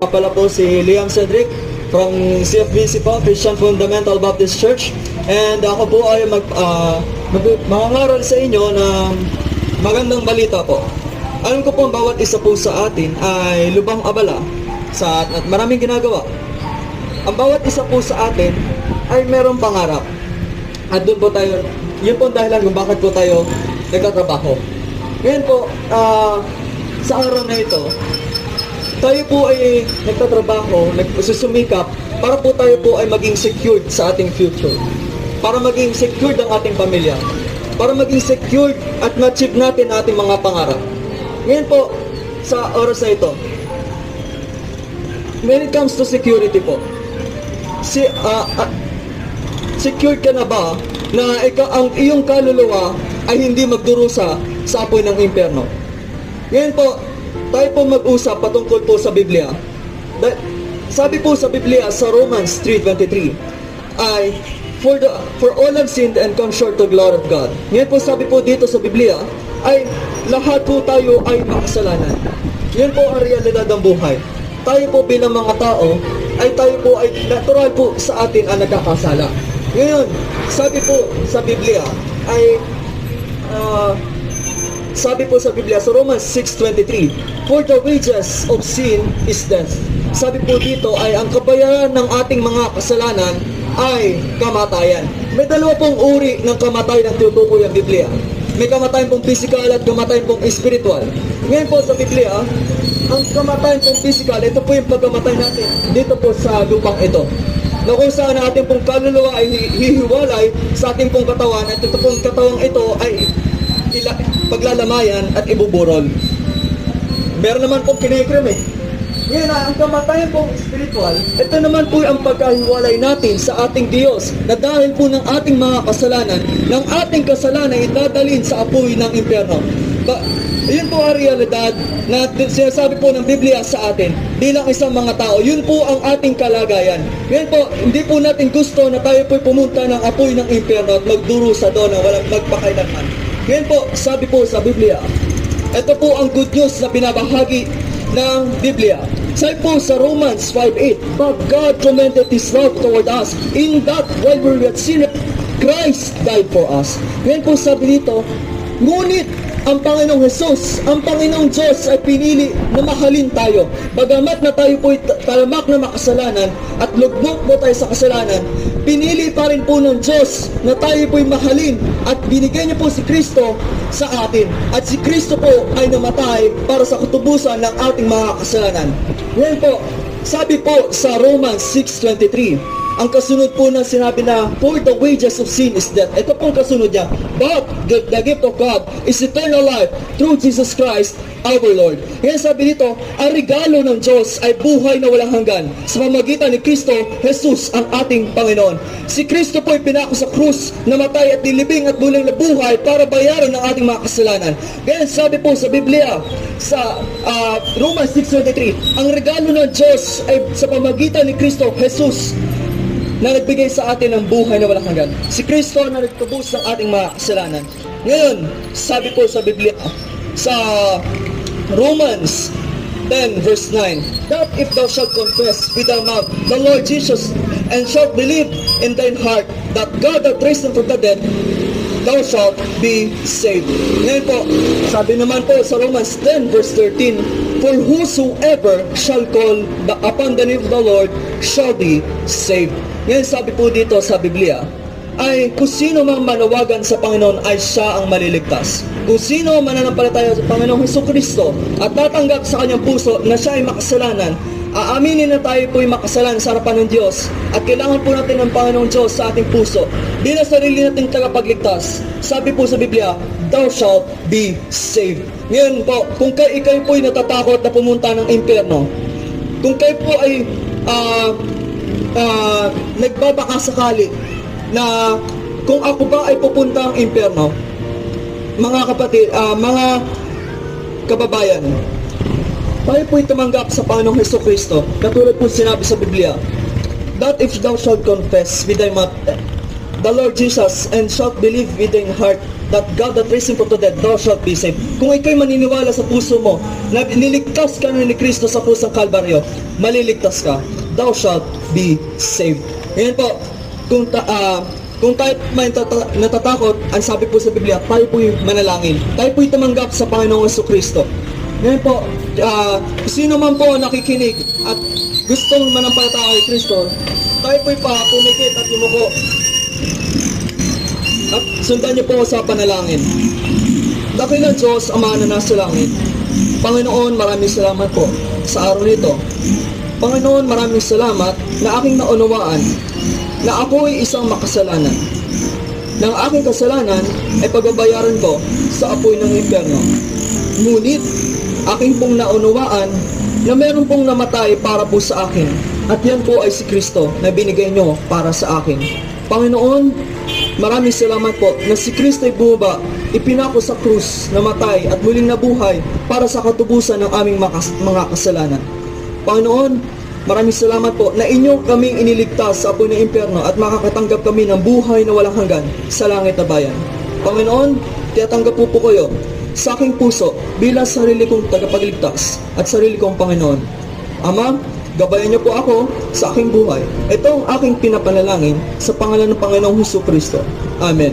Pala po si Liam Cedric from CFBC po, Christian Fundamental Baptist Church. And ako po ay mangangaral sa inyo ng magandang balita po. Alam ko po ang bawat isa po sa atin ay lubhang abala at maraming ginagawa. Ang bawat isa po sa atin ay merong pangarap. At doon po tayo, yun po ang dahilan kung bakit po tayo nagtatrabaho. Ngayon po, sa araw na ito, tayo po ay nagtatrabaho, nagsusumikap para po tayo po ay maging secured sa ating future. Para maging secured ang ating pamilya. Para maging secured at ma-achieve natin ang ating mga pangarap. Ngayon po, sa oras na ito, when it comes to security po, secured ka na ba na ang iyong kaluluwa ay hindi magdurusa sa apoy ng impyerno? Ngayon po, tayo po mag-usap patungkol po sa Biblia. Sabi po sa Biblia sa Romans 3:23 ay for all have sinned and come short of the glory of God. Ngayon po sabi po dito sa Biblia ay lahat po tayo ay makasalanan. Yan po ang realidad ng buhay. Tayo po bilang mga tao ay tayo po ay natural po sa atin ang nagkakasala. Ngayon, sabi po sa Biblia ay sabi po sa Biblia sa Romans 6:23, for the wages of sin is death. Sabi po dito ay ang kabayaran ng ating mga kasalanan ay kamatayan. May dalawa pong uri ng kamatayan ang tinutukoy ang Biblia. May kamatayan pong physical at kamatayan pong spiritual. Ngayon po sa Biblia, ang kamatayan pong physical, ito po yung pagkamatay natin dito po sa lupang ito. Na kung saan ang ating pong kaluluwa ay hihiwalay sa ating pong katawan at ito pong katawang ito ay paglalamayan at ibuburol. Meron naman pong kinikrim eh. Ngayon ang kamatayan pong spiritual, ito naman po ang pagkahiwalay natin sa ating Diyos na dahil po ng ating mga kasalanan, ng ating kasalanan ay dadalhin sa apoy ng impyerno. Yun po ang realidad na sinasabi po ng Biblia sa atin bilang isang mga tao. Yun po ang ating kalagayan. Ngayon po, hindi po natin gusto na tayo po pumunta ng apoy ng impyerno at magdurusa doon na walang magpakailanman. Ngayon po, sabi po sa Biblia, ito po ang good news na binabahagi ng Biblia. Sabi po sa Romans 5:8, but God commended His love toward us in that while we were yet sinners, Christ died for us. Ngayon po sabi dito, ngunit ang Panginoong Jesus, ang Panginoong Diyos ay pinili na mahalin tayo. Bagamat na tayo po talamak na makasalanan at lugmok po tayo sa kasalanan, pinili pa rin po ng Diyos na tayo po'y mahalin at binigay niya po si Kristo sa atin. At si Kristo po ay namatay para sa katubusan ng ating mga kasalanan. Ngayon po, sabi po sa Romans 6:23, ang kasunod po na sinabi na for the wages of sin is death. Ito pong kasunod niya. But the gift of God is eternal life through Jesus Christ our Lord. Ngayon sabi dito, ang regalo ng Diyos ay buhay na walang hanggan sa pamamagitan ni Kristo Jesus ang ating Panginoon. Si Kristo po ay pinako sa krus, namatay at nilibing at muling nabuhay para bayaran ang ating mga kasalanan. Ngayon sabi po sa Biblia sa Romans 6:23, ang regalo ng Diyos ay sa pamamagitan ni Kristo Jesus na nagbigay sa atin ng buhay na walang hanggan. Si Kristo na nagtubos ng ating mga kasalanan. Ngayon, sabi po sa Biblia, sa Romans 10:9, that if thou shalt confess with thy mouth the Lord Jesus, and shalt believe in thine heart that God hath raised him from the dead, thou shalt be saved. Ngayon po, sabi naman po sa Romans 10:13, for whosoever shall call upon the name of the Lord shall be saved. Ngayon sabi po dito sa Biblia, ay kung sino mang manawagan sa Panginoon ay siya ang maliligtas. Kung sino ang mananampalataya sa Panginoong Hesukristo at tatanggap sa kanyang puso na siya ay makasalanan, aaminin na tayo po'y makasalanan sa harapan ng Diyos at kailangan po natin ng Panginoong Diyos sa ating puso bilang sarili nating tagapagligtas. Sabi po sa Biblia, thou shalt be saved. Ngayon po, kung kayo po'y natatakot na pumunta ng impyerno, kung kayo po ay nagbabaka sakali na kung ako ba ay pupunta ang impyerno, mga kapatid, mga kababayan, tayo po'y tumanggap sa Panginoong Hesukristo, katulad po sinabi sa Biblia, that if thou shalt confess with thy mouth the Lord Jesus and shalt believe with thine heart that God that raised him from the dead, thou shalt be saved. Kung ikaw'y maniniwala sa puso mo na niligtas ka na ni Kristo sa krus ng Kalbaryo, maliligtas ka. Thou shalt be saved. Ngayon po, kung tayo may natatakot, ang sabi po sa Biblia, tayo po'y manalangin. Tayo po'y tumanggap sa Panginoong Jesucristo. Ngayon po, sino man po nakikinig at gustong manampalataya kay Kristo, tayo po'y pumikit at yumuko. At sundan niyo po sa panalangin. Dakilang Diyos, Ama na nasa langit, Panginoon, maraming salamat po sa araw nito. Panginoon, maraming salamat na aking naunawaan na ako ay isang makasalanan. Nang aking kasalanan ay pagbabayaran ko sa apoy ng impyerno. Ngunit, aking pong naunawaan na meron pong namatay para po sa akin. At yan po ay si Kristo na binigay nyo para sa akin. Panginoon, maraming salamat po na si Kristo ay bumaba, ipinako sa krus, namatay at muling nabuhay para sa katubusan ng aming mga kasalanan. Panginoon, maraming salamat po na inyo kaming iniligtas sa apoy ng impyerno at makakatanggap kami ng buhay na walang hanggan sa langit na bayan. Panginoon, tiyatanggap po kayo sa aking puso bilang sarili kong tagapagligtas at sarili kong Panginoon. Ama, gabayan niyo po ako sa aking buhay. Ito ang aking pinapanalangin sa pangalan ng Panginoong Jesucristo. Amen.